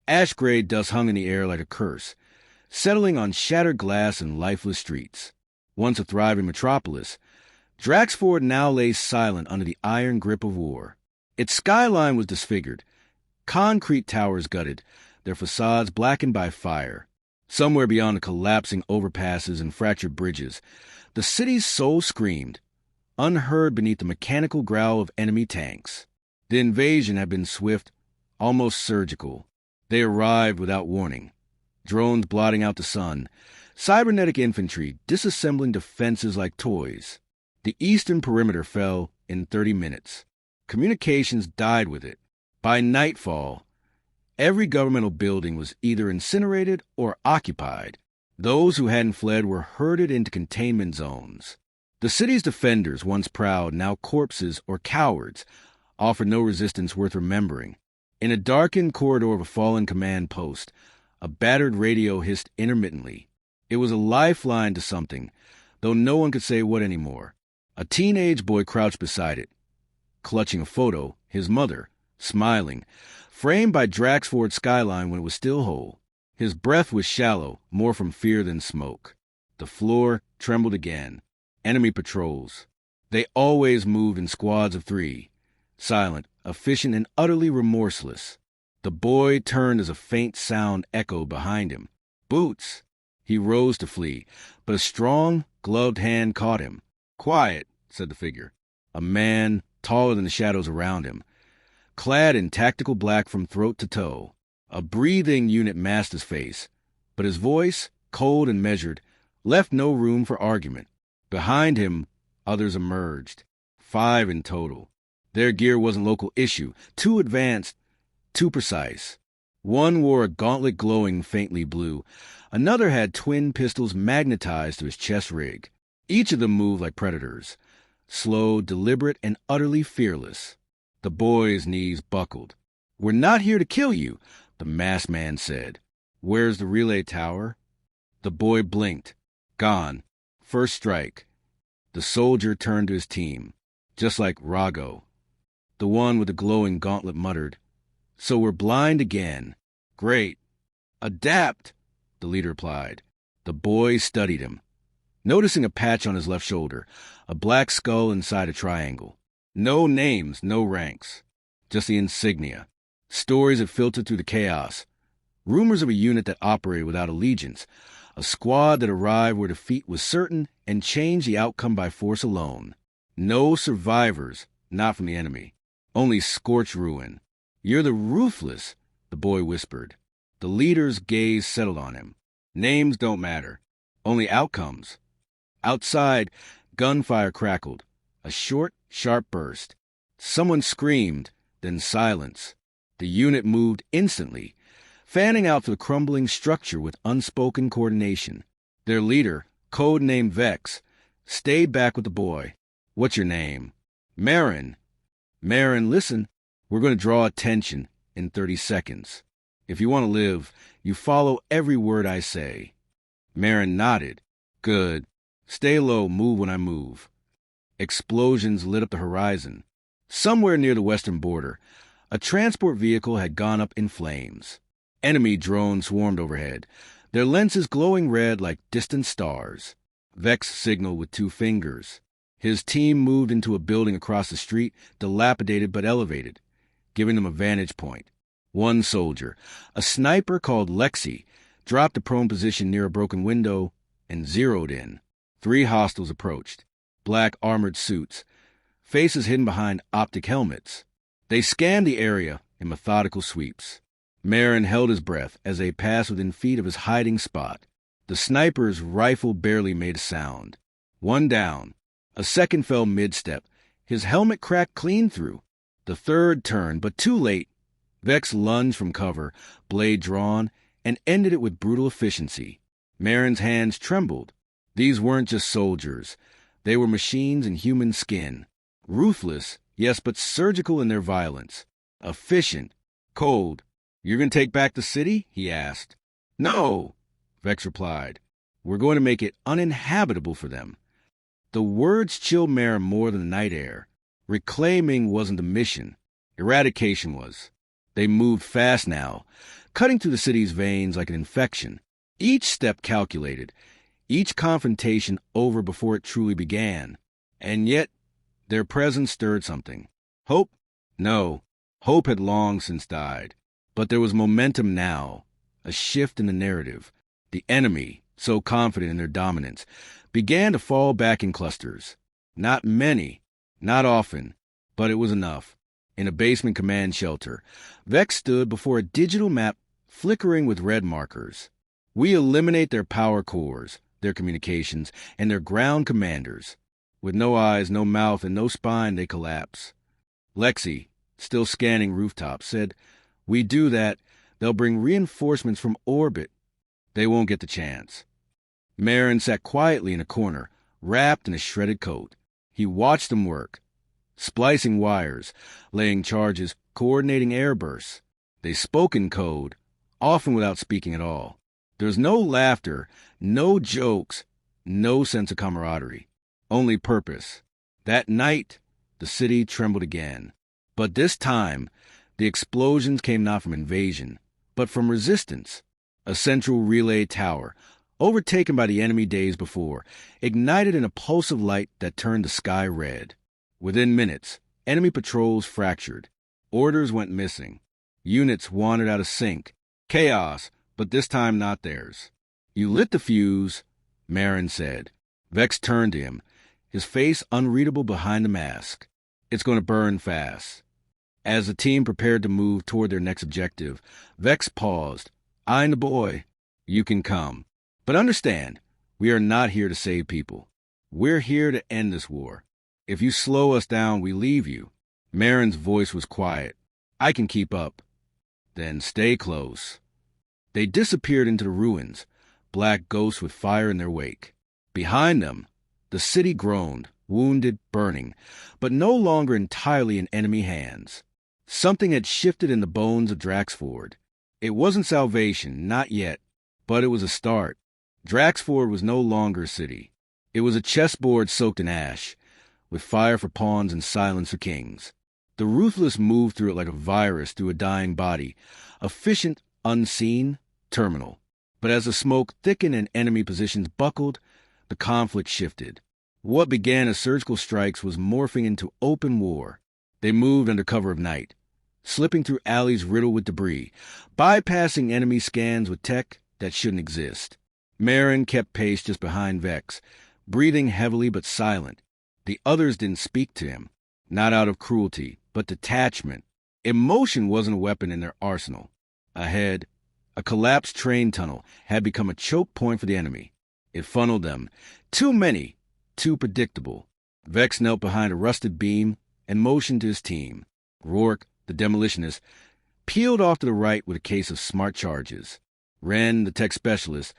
Ash-gray dust hung in the air like a curse, settling on shattered glass and lifeless streets. Once a thriving metropolis, Draxford now lay silent under the iron grip of war. Its skyline was disfigured, concrete towers gutted, their facades blackened by fire. Somewhere beyond the collapsing overpasses and fractured bridges, the city's soul screamed, unheard beneath the mechanical growl of enemy tanks. The invasion had been swift, almost surgical. They arrived without warning. Drones blotting out the sun, cybernetic infantry disassembling defenses like toys. The eastern perimeter fell in 30 minutes. Communications died with it. By nightfall, every governmental building was either incinerated or occupied. Those who hadn't fled were herded into containment zones. The city's defenders, once proud, now corpses or cowards, offered no resistance worth remembering. In a darkened corridor of a fallen command post, a battered radio hissed intermittently. It was a lifeline to something, though no one could say what anymore. A teenage boy crouched beside it, clutching a photo, his mother, smiling, framed by Draxford's skyline when it was still whole. His breath was shallow, more from fear than smoke. The floor trembled again. Enemy patrols. They always moved in squads of 3, silent, efficient, and utterly remorseless. The boy turned as a faint sound echoed behind him. Boots! He rose to flee, but a strong, gloved hand caught him. "Quiet," said the figure. A man, taller than the shadows around him, clad in tactical black from throat to toe. A breathing unit masked his face, but his voice, cold and measured, left no room for argument. Behind him, others emerged. 5 in total. Their gear wasn't local issue, too advanced, too precise. One wore a gauntlet glowing faintly blue. Another had twin pistols magnetized to his chest rig. Each of them moved like predators, slow, deliberate, and utterly fearless. The boy's knees buckled. "We're not here to kill you," the masked man said. "Where's the relay tower?" The boy blinked. Gone. First strike. The soldier turned to his team, just like Rago. The one with the glowing gauntlet muttered, "So we're blind again. Great. Adapt," the leader replied. The boy studied him, noticing a patch on his left shoulder, a black skull inside a triangle. No names, no ranks, just the insignia. Stories had filtered through the chaos. Rumors of a unit that operated without allegiance, a squad that arrived where defeat was certain and changed the outcome by force alone. No survivors, not from the enemy. Only scorched ruin. "You're the Ruthless," the boy whispered. The leader's gaze settled on him. "Names don't matter. Only outcomes." Outside, gunfire crackled. A short, sharp burst. Someone screamed, then silence. The unit moved instantly, fanning out through the crumbling structure with unspoken coordination. Their leader, code-named Vex, stayed back with the boy. "What's your name?" "Marin." "Marin, listen. We're going to draw attention in 30 seconds. If you want to live, you follow every word I say." Marin nodded. "Good. Stay low, move when I move." Explosions lit up the horizon. Somewhere near the western border, a transport vehicle had gone up in flames. Enemy drones swarmed overhead, their lenses glowing red like distant stars. Vex signaled with 2 fingers. His team moved into a building across the street, dilapidated but elevated, giving them a vantage point. One soldier, a sniper called Lexi, dropped to prone position near a broken window and zeroed in. 3 hostiles approached, black armored suits, faces hidden behind optic helmets. They scanned the area in methodical sweeps. Marin held his breath as they passed within feet of his hiding spot. The sniper's rifle barely made a sound. One down. A second fell mid-step. His helmet cracked clean through. The third turned, but too late. Vex lunged from cover, blade drawn, and ended it with brutal efficiency. Marin's hands trembled. These weren't just soldiers. They were machines in human skin. Ruthless, yes, but surgical in their violence. Efficient. Cold. "You're going to take back the city?" he asked. "No," Vex replied. "We're going to make it uninhabitable for them." The words chilled Marin more than the night air. Reclaiming wasn't the mission. Eradication was. They moved fast now, cutting through the city's veins like an infection. Each step calculated, each confrontation over before it truly began. And yet, their presence stirred something. Hope? No. Hope had long since died. But there was momentum now, a shift in the narrative. The enemy, so confident in their dominance, began to fall back in clusters. Not many, not often, but it was enough. In a basement command shelter, Vex stood before a digital map flickering with red markers. We eliminate their power cores, their communications, and their ground commanders. With no eyes, no mouth, and no spine, they collapse. Lexi, still scanning rooftops, said, "We do that, they'll bring reinforcements from orbit. They won't get the chance." Marin sat quietly in a corner, wrapped in a shredded coat. He watched them work, splicing wires, laying charges, coordinating airbursts. They spoke in code, often without speaking at all. There was no laughter, no jokes, no sense of camaraderie, only purpose. That night, the city trembled again. But this time, the explosions came not from invasion, but from resistance. A central relay tower, overtaken by the enemy days before, ignited in a pulse of light that turned the sky red. Within minutes, enemy patrols fractured. Orders went missing. Units wandered out of sync. Chaos, but this time not theirs. "You lit the fuse," Marin said. Vex turned to him, his face unreadable behind the mask. "It's going to burn fast." As the team prepared to move toward their next objective, Vex paused. "I'm the boy. You can come. But understand, we are not here to save people. We're here to end this war. If you slow us down, we leave you." Marin's voice was quiet. "I can keep up." "Then stay close." They disappeared into the ruins, black ghosts with fire in their wake. Behind them, the city groaned, wounded, burning, but no longer entirely in enemy hands. Something had shifted in the bones of Draxford. It wasn't salvation, not yet, but it was a start. Draxford was no longer a city. It was a chessboard soaked in ash, with fire for pawns and silence for kings. The Ruthless moved through it like a virus through a dying body, efficient, unseen, terminal. But as the smoke thickened and enemy positions buckled, the conflict shifted. What began as surgical strikes was morphing into open war. They moved under cover of night, slipping through alleys riddled with debris, bypassing enemy scans with tech that shouldn't exist. Marin kept pace just behind Vex, breathing heavily but silent. The others didn't speak to him, not out of cruelty, but detachment. Emotion wasn't a weapon in their arsenal. Ahead, a collapsed train tunnel had become a choke point for the enemy. It funneled them. Too many, too predictable. Vex knelt behind a rusted beam and motioned to his team. Rourke, the demolitionist, peeled off to the right with a case of smart charges. Wren, the tech specialist,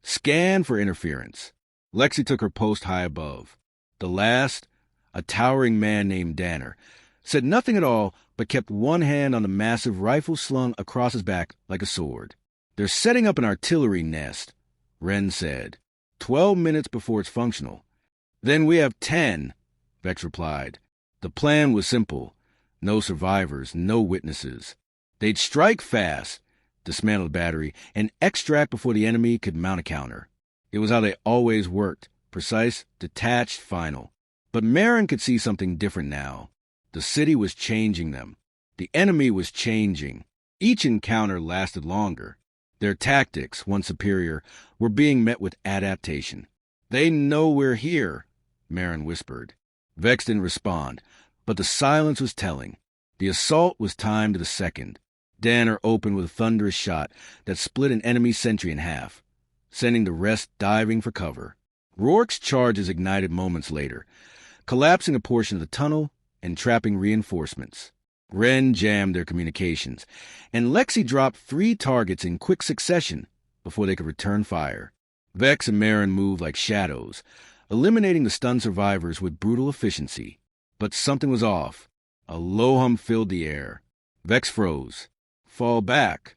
scanned for interference. Lexi took her post high above. The last, a towering man named Danner, said nothing at all but kept one hand on the massive rifle slung across his back like a sword. "They're setting up an artillery nest," Wren said. 12 minutes before it's functional." "Then we have 10, Vex replied. The plan was simple. No survivors, no witnesses. They'd strike fast, dismantle the battery, and extract before the enemy could mount a counter. It was how they always worked, precise, detached, final. But Marin could see something different now. The city was changing them. The enemy was changing. Each encounter lasted longer. Their tactics, once superior, were being met with adaptation. "They know we're here," Marin whispered. Vex didn't respond, but the silence was telling. The assault was timed to the second. Danner opened with a thunderous shot that split an enemy sentry in half, sending the rest diving for cover. Rourke's charges ignited moments later, collapsing a portion of the tunnel and trapping reinforcements. Wren jammed their communications, and Lexi dropped 3 targets in quick succession before they could return fire. Vex and Marin moved like shadows, eliminating the stunned survivors with brutal efficiency. But something was off. A low hum filled the air. Vex froze. "Fall back."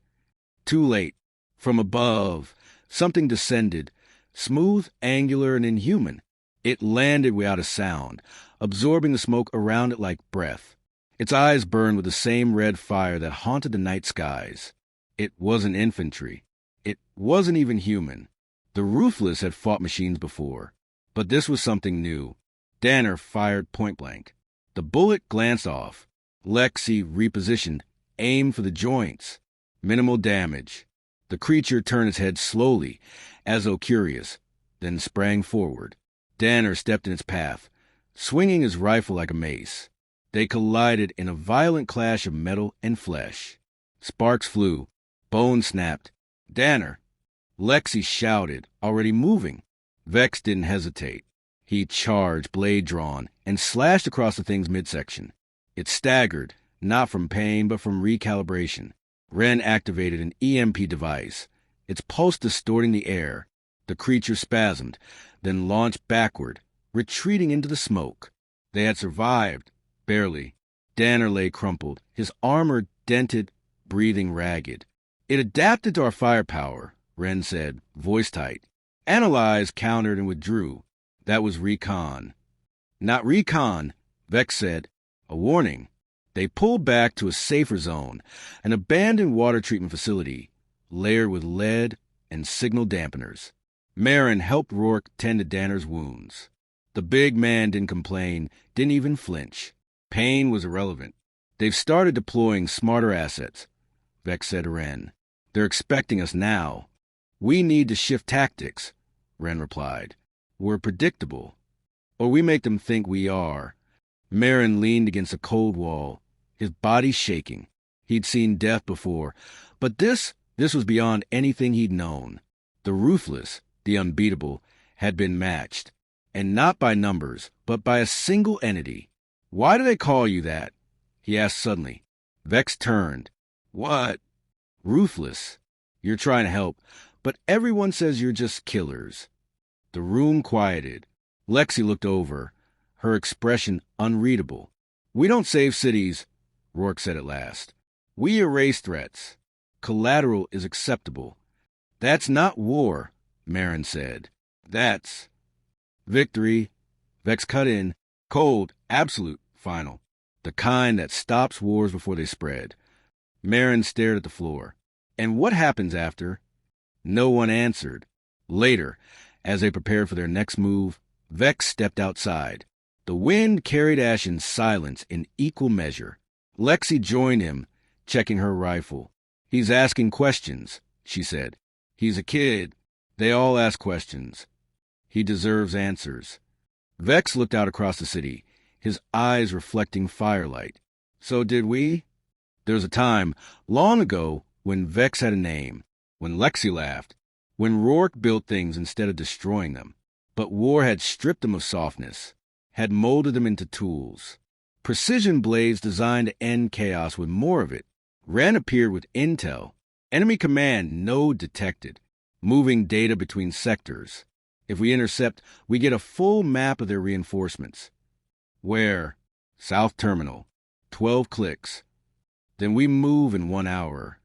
Too late. From above, something descended, smooth, angular, and inhuman. It landed without a sound, absorbing the smoke around it like breath. Its eyes burned with the same red fire that haunted the night skies. It wasn't infantry. It wasn't even human. The Ruthless had fought machines before, but this was something new. Danner fired point-blank. The bullet glanced off. Lexi repositioned, aimed for the joints. Minimal damage. The creature turned its head slowly, as though curious, then sprang forward. Danner stepped in its path, swinging his rifle like a mace. They collided in a violent clash of metal and flesh. Sparks flew. Bones snapped. Danner! Lexi shouted, already moving. Vex didn't hesitate. He charged, blade drawn, and slashed across the thing's midsection. It staggered, not from pain, but from recalibration. Ren activated an EMP device, its pulse distorting the air. The creature spasmed, then launched backward, retreating into the smoke. They had survived, barely. Danner lay crumpled, his armor dented, breathing ragged. It adapted to our firepower, Ren said, voice tight. Analyzed, countered, and withdrew. That was recon. Not recon, Vex said. A warning. They pulled back to a safer zone, an abandoned water treatment facility, layered with lead and signal dampeners. Marin helped Rourke tend to Danner's wounds. The big man didn't complain, didn't even flinch. Pain was irrelevant. They've started deploying smarter assets, Vex said to Ren. They're expecting us now. We need to shift tactics, Ren replied. We're predictable. Or we make them think we are. Marin leaned against a cold wall, his body shaking. He'd seen death before, but this was beyond anything he'd known. The Ruthless, the unbeatable, had been matched. And not by numbers, but by a single entity. Why do they call you that? He asked suddenly. Vex turned. What? Ruthless. You're trying to help, but everyone says you're just killers. The room quieted. Lexi looked over, her expression unreadable. We don't save cities, Rourke said at last. We erase threats. Collateral is acceptable. That's not war, Marin said. That's victory. Vex cut in. Cold, absolute, final. The kind that stops wars before they spread. Marin stared at the floor. And what happens after? No one answered. Later, as they prepared for their next move, Vex stepped outside. The wind carried Ash in silence in equal measure. Lexi joined him, checking her rifle. He's asking questions, she said. He's a kid. They all ask questions. He deserves answers. Vex looked out across the city, his eyes reflecting firelight. So did we? There was a time, long ago, when Vex had a name, when Lexi laughed, when Rourke built things instead of destroying them. But war had stripped them of softness, had molded them into tools. Precision blades designed to end chaos with more of it. Ren appeared with intel. Enemy command node detected, moving data between sectors. If we intercept, we get a full map of their reinforcements. Where? South Terminal. 12 clicks. Then we move in 1 hour.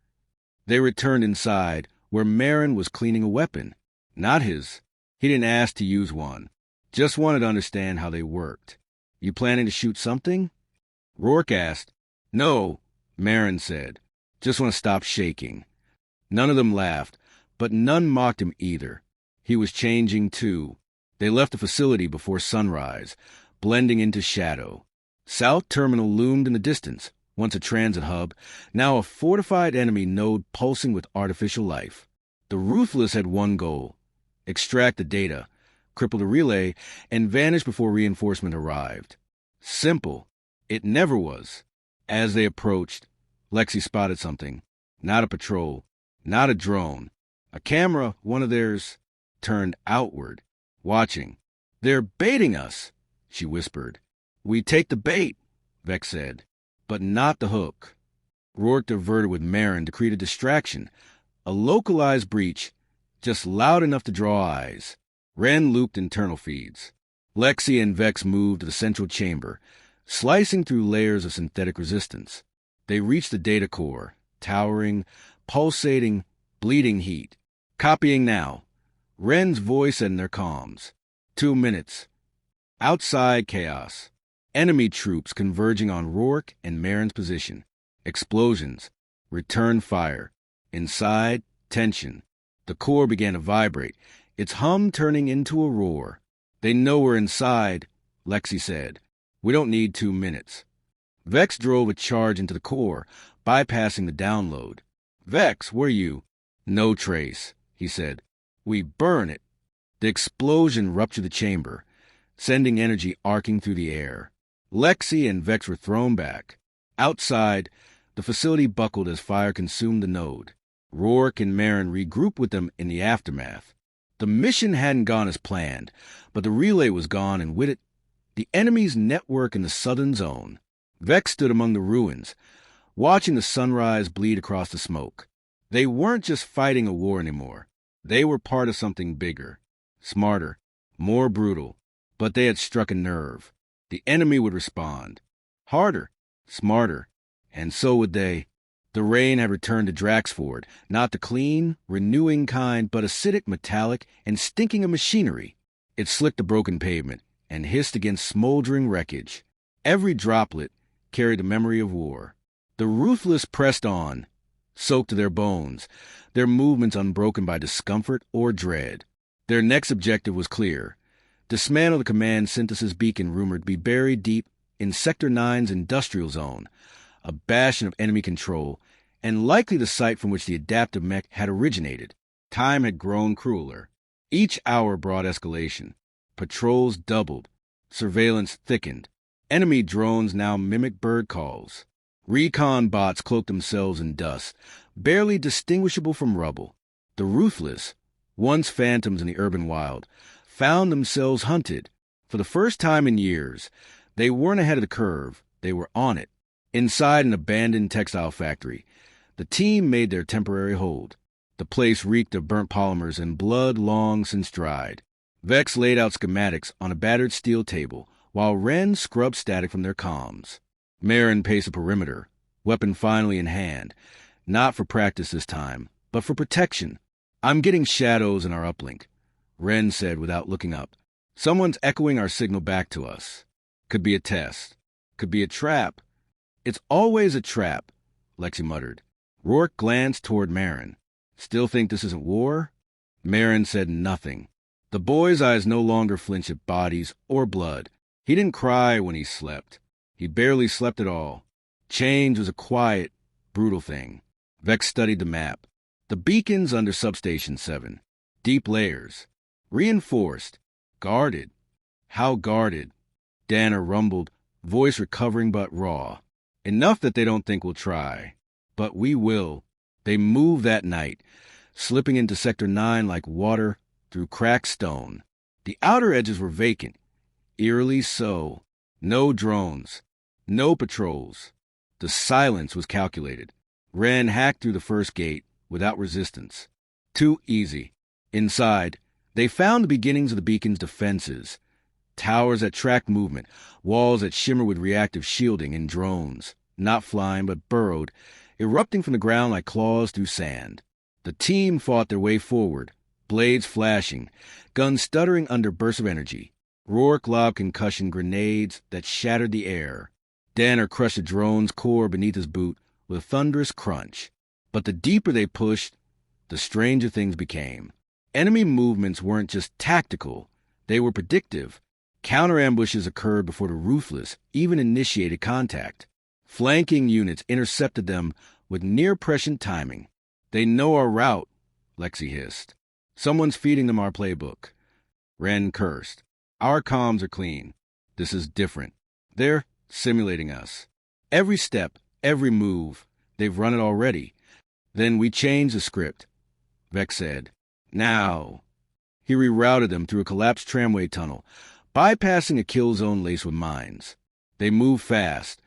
They returned inside, where Marin was cleaning a weapon. Not his. He didn't ask to use one. Just wanted to understand how they worked. You planning to shoot something? Rourke asked. No, Marin said. Just want to stop shaking. None of them laughed, but none mocked him either. He was changing too. They left the facility before sunrise, blending into shadow. South Terminal loomed in the distance, once a transit hub, now a fortified enemy node pulsing with artificial life. The Ruthless had one goal: extract the data, cripple the relay, and vanish before reinforcement arrived. Simple. It never was. As they approached, Lexi spotted something. Not a patrol, not a drone. A camera, one of theirs, turned outward, watching. They're baiting us, she whispered. We take the bait, Vex said, but not the hook. Rourke diverted with Marin to create a distraction, a localized breach, just loud enough to draw eyes. Ren looped internal feeds. Lexi and Vex moved to the central chamber, slicing through layers of synthetic resistance. They reached the data core, towering, pulsating, bleeding heat. Copying now. Ren's voice in their comms. 2 minutes. Outside chaos. Enemy troops converging on Rourke and Marin's position. Explosions. Return fire. Inside, tension. The core began to vibrate, its hum turning into a roar. "They know we're inside," Lexi said. "We don't need 2 minutes." Vex drove a charge into the core, bypassing the download. "Vex, where you?" "No trace," he said. "We burn it." The explosion ruptured the chamber, sending energy arcing through the air. Lexi and Vex were thrown back. Outside, the facility buckled as fire consumed the node. Rourke and Marin regrouped with them in the aftermath. The mission hadn't gone as planned, but the relay was gone, and with it, the enemy's network in the southern zone. Vex stood among the ruins, watching the sunrise bleed across the smoke. They weren't just fighting a war anymore. They were part of something bigger, smarter, more brutal. But they had struck a nerve. The enemy would respond. Harder, smarter, and so would they. The rain had returned to Draxford, not the clean, renewing kind, but acidic, metallic, and stinking of machinery. It slicked the broken pavement and hissed against smoldering wreckage. Every droplet carried the memory of war. The Ruthless pressed on, soaked to their bones, their movements unbroken by discomfort or dread. Their next objective was clear: dismantle the command synthesis beacon rumored to be buried deep in Sector 9's industrial zone, a bastion of enemy control, and likely the site from which the adaptive mech had originated. Time had grown crueler. Each hour brought escalation. Patrols doubled. Surveillance thickened. Enemy drones now mimicked bird calls. Recon bots cloaked themselves in dust, barely distinguishable from rubble. The Ruthless, once phantoms in the urban wild, found themselves hunted. For the first time in years, they weren't ahead of the curve, they were on it. Inside an abandoned textile factory, the team made their temporary hold. The place reeked of burnt polymers and blood long since dried. Vex laid out schematics on a battered steel table, while Ren scrubbed static from their comms. Marin paced the perimeter, weapon finally in hand, not for practice this time, but for protection. "I'm getting shadows in our uplink," Ren said without looking up. "Someone's echoing our signal back to us. Could be a test. Could be a trap." "It's always a trap," Lexi muttered. Rourke glanced toward Marin. "Still think this isn't war?" Marin said nothing. The boy's eyes no longer flinched at bodies or blood. He didn't cry when he slept. He barely slept at all. Change was a quiet, brutal thing. Vex studied the map. The beacons under Substation 7. Deep layers. Reinforced. Guarded. How guarded? Danner rumbled, voice recovering but raw. "Enough that they don't think we'll try. But we will." They moved that night, slipping into Sector 9 like water through cracked stone. The outer edges were vacant. Eerily so. No drones. No patrols. The silence was calculated. Ren hacked through the first gate, without resistance. Too easy. Inside, they found the beginnings of the beacon's defenses. Towers that tracked movement, walls that shimmered with reactive shielding, and drones, not flying but burrowed, erupting from the ground like claws through sand. The team fought their way forward, blades flashing, guns stuttering under bursts of energy. Rourke lobbed concussion grenades that shattered the air. Danner crushed the drone's core beneath his boot with a thunderous crunch. But the deeper they pushed, the stranger things became. Enemy movements weren't just tactical, they were predictive. Counter-ambushes occurred before the Ruthless even initiated contact. Flanking units intercepted them with near-prescient timing. "They know our route," Lexi hissed. "Someone's feeding them our playbook." Ren cursed. "Our comms are clean. This is different. They're simulating us. Every step, every move, they've run it already. Then we changed the script," Vex said. "Now." He rerouted them through a collapsed tramway tunnel, bypassing a kill zone laced with mines. They moved fast,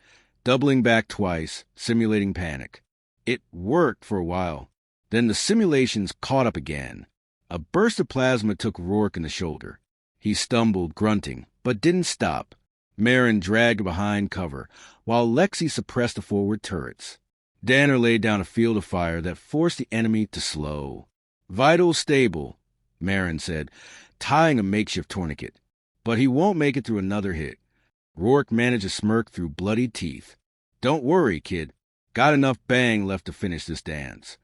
doubling back twice, simulating panic. It worked for a while. Then the simulations caught up again. A burst of plasma took Rourke in the shoulder. He stumbled, grunting, but didn't stop. Marin dragged behind cover, while Lexi suppressed the forward turrets. Danner laid down a field of fire that forced the enemy to slow. "Vital stable," Marin said, tying a makeshift tourniquet. "But he won't make it through another hit." Rourke managed a smirk through bloody teeth. "Don't worry, kid. Got enough bang left to finish this dance."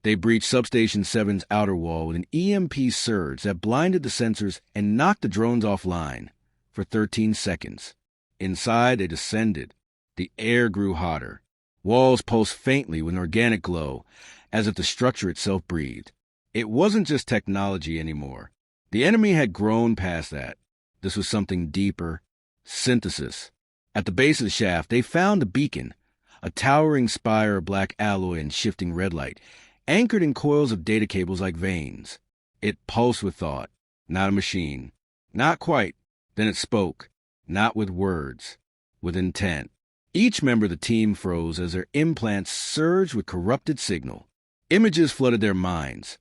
They breached Substation 7's outer wall with an EMP surge that blinded the sensors and knocked the drones offline for 13 seconds. Inside, they descended. The air grew hotter. Walls pulsed faintly with an organic glow, as if the structure itself breathed. It wasn't just technology anymore. The enemy had grown past that. This was something deeper. Synthesis. At the base of the shaft, they found the beacon, a towering spire of black alloy and shifting red light, anchored in coils of data cables like veins. It pulsed with thought, not a machine. Not quite. Then it spoke, not with words, with intent. Each member of the team froze as their implants surged with corrupted signal. Images flooded their minds.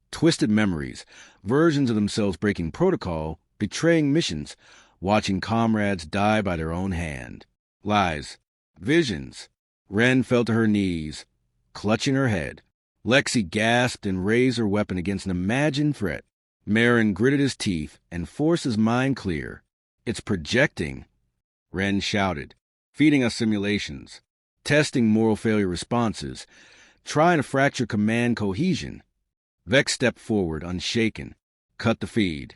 Twisted memories, versions of themselves breaking protocol, betraying missions, watching comrades die by their own hand. Lies. Visions. Ren fell to her knees, clutching her head. Lexi gasped and raised her weapon against an imagined threat. Marin gritted his teeth and forced his mind clear. It's projecting, Ren shouted, feeding us simulations, testing moral failure responses, trying to fracture command cohesion. Vex stepped forward, unshaken, cut the feed.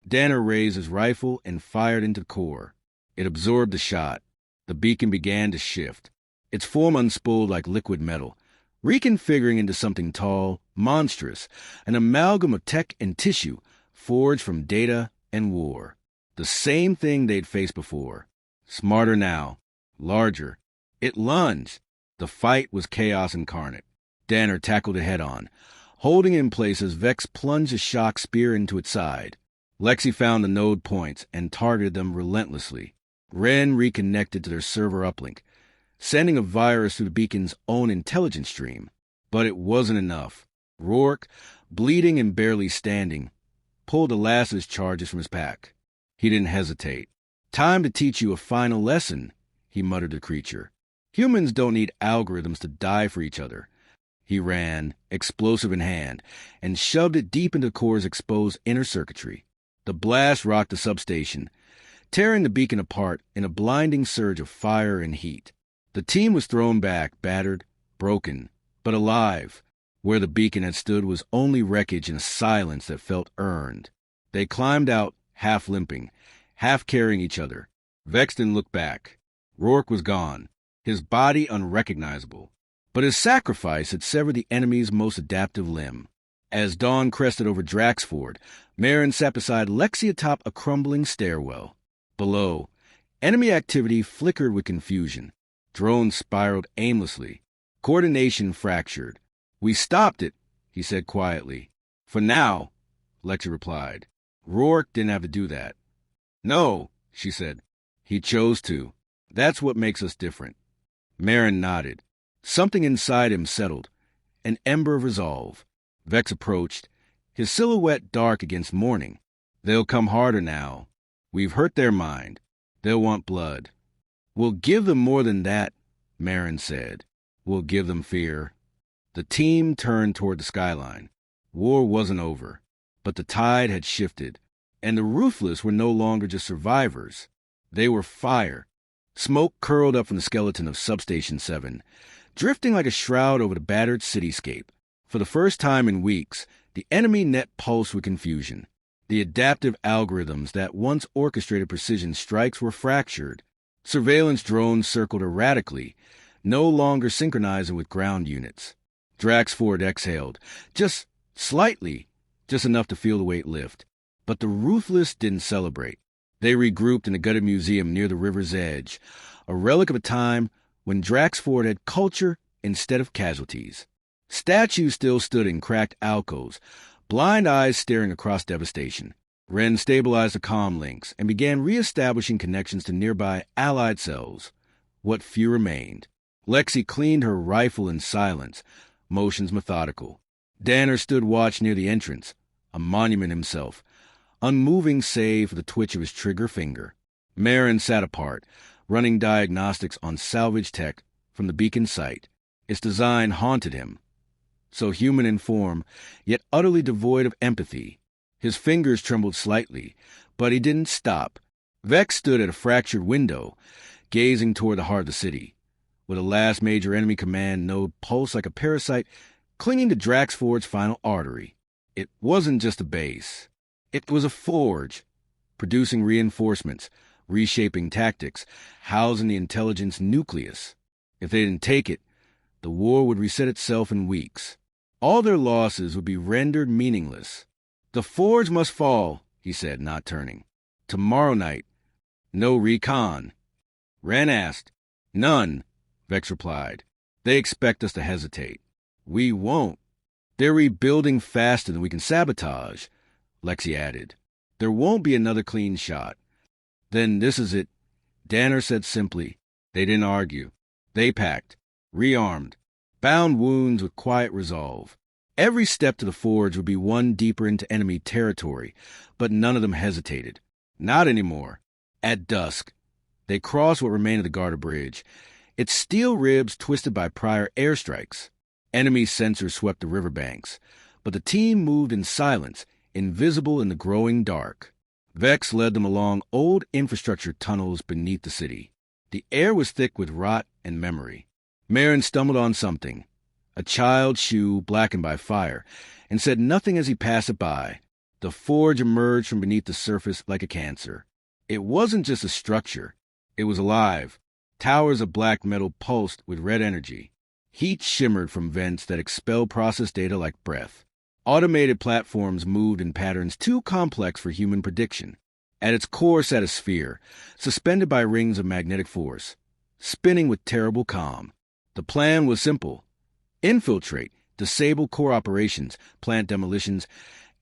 Danner raised his rifle and fired into the core. It absorbed the shot. The beacon began to shift. Its form unspooled like liquid metal, reconfiguring into something tall, monstrous, an amalgam of tech and tissue forged from data and war. The same thing they'd faced before. Smarter now. Larger. It lunged. The fight was chaos incarnate. Danner tackled it head-on, holding it in place as Vex plunged a shock spear into its side. Lexi found the node points and targeted them relentlessly. Ren reconnected to their server uplink, sending a virus through the beacon's own intelligence stream. But it wasn't enough. Rourke, bleeding and barely standing, pulled the last of his charges from his pack. He didn't hesitate. "Time to teach you a final lesson," he muttered to the creature. "Humans don't need algorithms to die for each other." He ran, explosive in hand, and shoved it deep into the core's exposed inner circuitry. The blast rocked the substation, tearing the beacon apart in a blinding surge of fire and heat. The team was thrown back, battered, broken, but alive. Where the beacon had stood was only wreckage and a silence that felt earned. They climbed out, half limping, half carrying each other. Vex didn't look back. Rourke was gone, his body unrecognizable. But his sacrifice had severed the enemy's most adaptive limb. As dawn crested over Draxford, Marin sat beside Lexi atop a crumbling stairwell. Below, enemy activity flickered with confusion. Drones spiraled aimlessly. Coordination fractured. "We stopped it," he said quietly. "For now," Lexi replied. Rourke didn't have to do that. "No," she said. "He chose to. That's what makes us different." Marin nodded. Something inside him settled, an ember of resolve. Vex approached, his silhouette dark against morning. "They'll come harder now. We've hurt their mind. They'll want blood." "We'll give them more than that," Marin said. "We'll give them fear." The team turned toward the skyline. War wasn't over, but the tide had shifted, and the Ruthless were no longer just survivors. They were fire. Smoke curled up from the skeleton of Substation 7, drifting like a shroud over the battered cityscape. For the first time in weeks, the enemy net pulsed with confusion. The adaptive algorithms that once orchestrated precision strikes were fractured. Surveillance drones circled erratically, no longer synchronizing with ground units. Draxford exhaled, just slightly, just enough to feel the weight lift. But the Ruthless didn't celebrate. They regrouped in a gutted museum near the river's edge, a relic of a time when Draxford had culture instead of casualties. Statues still stood in cracked alcoves, blind eyes staring across devastation. Ren stabilized the comm links and began re-establishing connections to nearby Allied cells. What few remained. Lexi cleaned her rifle in silence, motions methodical. Danner stood watch near the entrance, a monument himself, unmoving save for the twitch of his trigger finger. Marin sat apart, running diagnostics on salvage tech from the beacon site. Its design haunted him. So human in form, yet utterly devoid of empathy. His fingers trembled slightly, but he didn't stop. Vex stood at a fractured window, gazing toward the heart of the city. With the last major enemy command node pulsed like a parasite, clinging to Draxford's final artery. It wasn't just a base. It was a forge, producing reinforcements, reshaping tactics, housing the intelligence nucleus. If they didn't take it, the war would reset itself in weeks. All their losses would be rendered meaningless. "The forge must fall," he said, not turning. "Tomorrow night. No recon." Ren asked. "None," Vex replied. "They expect us to hesitate." "We won't. They're rebuilding faster than we can sabotage," Lexi added. "There won't be another clean shot." "Then this is it," Danner said simply. They didn't argue. They packed, rearmed, bound wounds with quiet resolve. Every step to the forge would be one deeper into enemy territory, but none of them hesitated. Not anymore. At dusk, they crossed what remained of the Garter Bridge, its steel ribs twisted by prior airstrikes. Enemy sensors swept the riverbanks, but the team moved in silence, invisible in the growing dark. Vex led them along old infrastructure tunnels beneath the city. The air was thick with rot and memory. Marin stumbled on something, a child's shoe blackened by fire, and said nothing as he passed it by. The forge emerged from beneath the surface like a cancer. It wasn't just a structure. It was alive. Towers of black metal pulsed with red energy. Heat shimmered from vents that expelled processed data like breath. Automated platforms moved in patterns too complex for human prediction. At its core sat a sphere, suspended by rings of magnetic force, spinning with terrible calm. The plan was simple. Infiltrate, disable core operations, plant demolitions,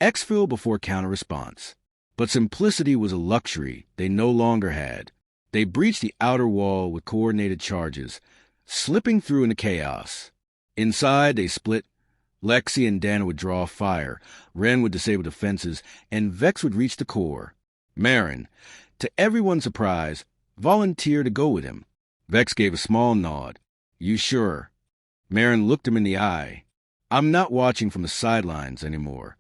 exfil before counter-response. But simplicity was a luxury they no longer had. They breached the outer wall with coordinated charges, slipping through into chaos. Inside, they split. Lexi and Dana would draw fire, Ren would disable defenses, and Vex would reach the core. Marin, to everyone's surprise, volunteered to go with him. Vex gave a small nod. "You sure?" Marin looked him in the eye. "I'm not watching from the sidelines anymore."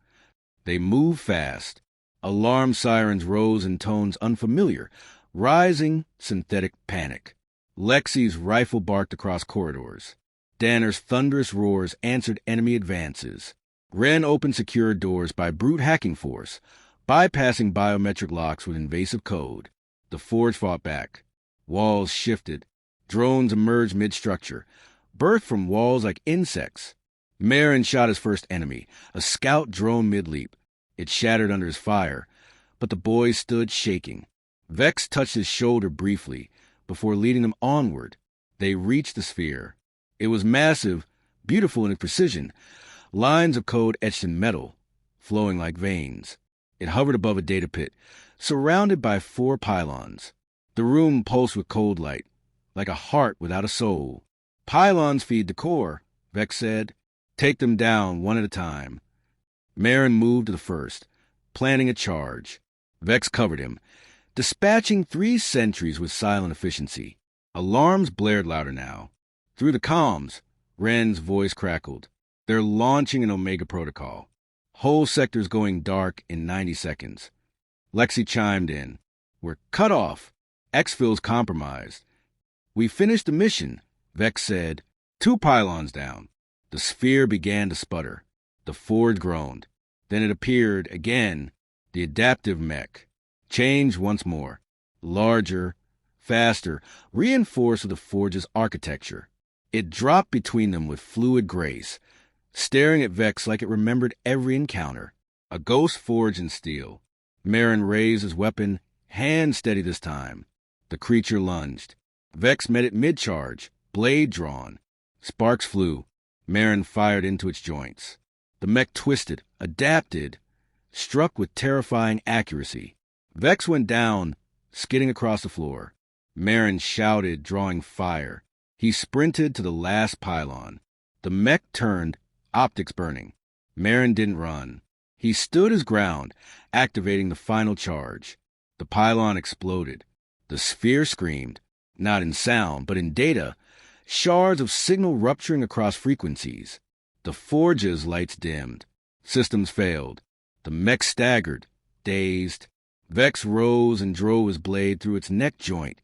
They moved fast. Alarm sirens rose in tones unfamiliar, rising synthetic panic. Lexi's rifle barked across corridors. Danner's thunderous roars answered enemy advances. Ren opened secure doors by brute hacking force, bypassing biometric locks with invasive code. The forge fought back. Walls shifted. Drones emerged mid-structure, birthed from walls like insects. Marin shot his first enemy, a scout drone mid-leap. It shattered under his fire, but the boys stood shaking. Vex touched his shoulder briefly before leading them onward. They reached the sphere. It was massive, beautiful in its precision, lines of code etched in metal, flowing like veins. It hovered above a data pit, surrounded by 4 pylons. The room pulsed with cold light, like a heart without a soul. "Pylons feed the core," Vex said. "Take them down one at a time." Marin moved to the first, planning a charge. Vex covered him, dispatching 3 sentries with silent efficiency. Alarms blared louder now. Through the comms, Ren's voice crackled. "They're launching an Omega protocol. Whole sector's going dark in 90 seconds. Lexi chimed in. "We're cut off. Exfil's compromised." "We finished the mission," Vex said. 2 pylons down. The sphere began to sputter. The forge groaned. Then it appeared again, the adaptive mech. Changed once more. Larger, faster, reinforced with the forge's architecture. It dropped between them with fluid grace, staring at Vex like it remembered every encounter. A ghost forged in steel. Marin raised his weapon, hand steady this time. The creature lunged. Vex met it mid-charge, blade drawn. Sparks flew. Marin fired into its joints. The mech twisted, adapted, struck with terrifying accuracy. Vex went down, skidding across the floor. Marin shouted, drawing fire. He sprinted to the last pylon. The mech turned, optics burning. Marin didn't run. He stood his ground, activating the final charge. The pylon exploded. The sphere screamed, not in sound, but in data, shards of signal rupturing across frequencies. The forge's lights dimmed. Systems failed. The mech staggered, dazed. Vex rose and drove his blade through its neck joint,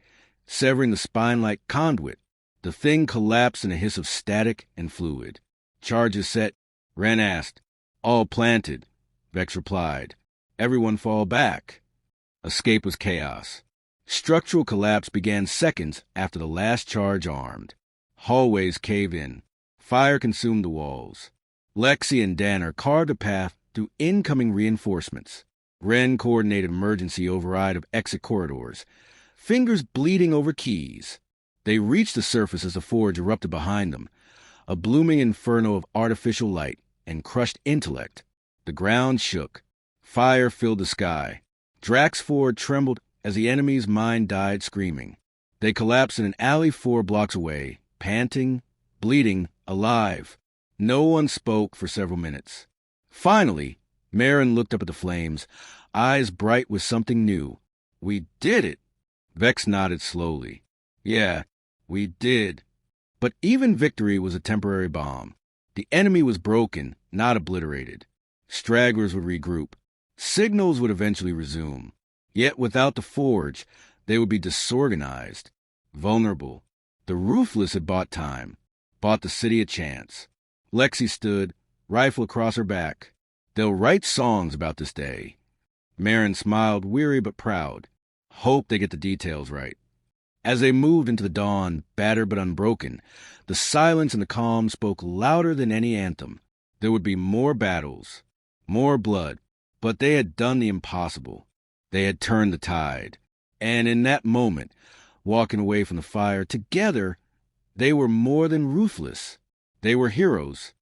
severing the spine-like conduit. The thing collapsed in a hiss of static and fluid. Charges set, Ren asked. All planted, Vex replied. Everyone fall back. Escape was chaos. Structural collapse began seconds after the last charge armed. Hallways cave in. Fire consumed the walls. Lexi and Danner carved a path through incoming reinforcements. Ren coordinated emergency override of exit corridors, fingers bleeding over keys. They reached the surface as the forge erupted behind them, a blooming inferno of artificial light and crushed intellect. The ground shook. Fire filled the sky. Drax Ford trembled as the enemy's mind died screaming. They collapsed in an alley 4 blocks away, panting, bleeding, alive. No one spoke for several minutes. Finally, Marin looked up at the flames, eyes bright with something new. We did it! Vex nodded slowly. Yeah, we did. But even victory was a temporary bomb. The enemy was broken, not obliterated. Stragglers would regroup. Signals would eventually resume. Yet without the forge, they would be disorganized, vulnerable. The Ruthless had bought time, bought the city a chance. Lexi stood, rifle across her back. They'll write songs about this day. Marin smiled, weary but proud. Hope they get the details right. As they moved into the dawn, battered but unbroken, the silence and the calm spoke louder than any anthem. There would be more battles, more blood, but they had done the impossible. They had turned the tide. And in that moment, walking away from the fire together, they were more than ruthless. They were heroes.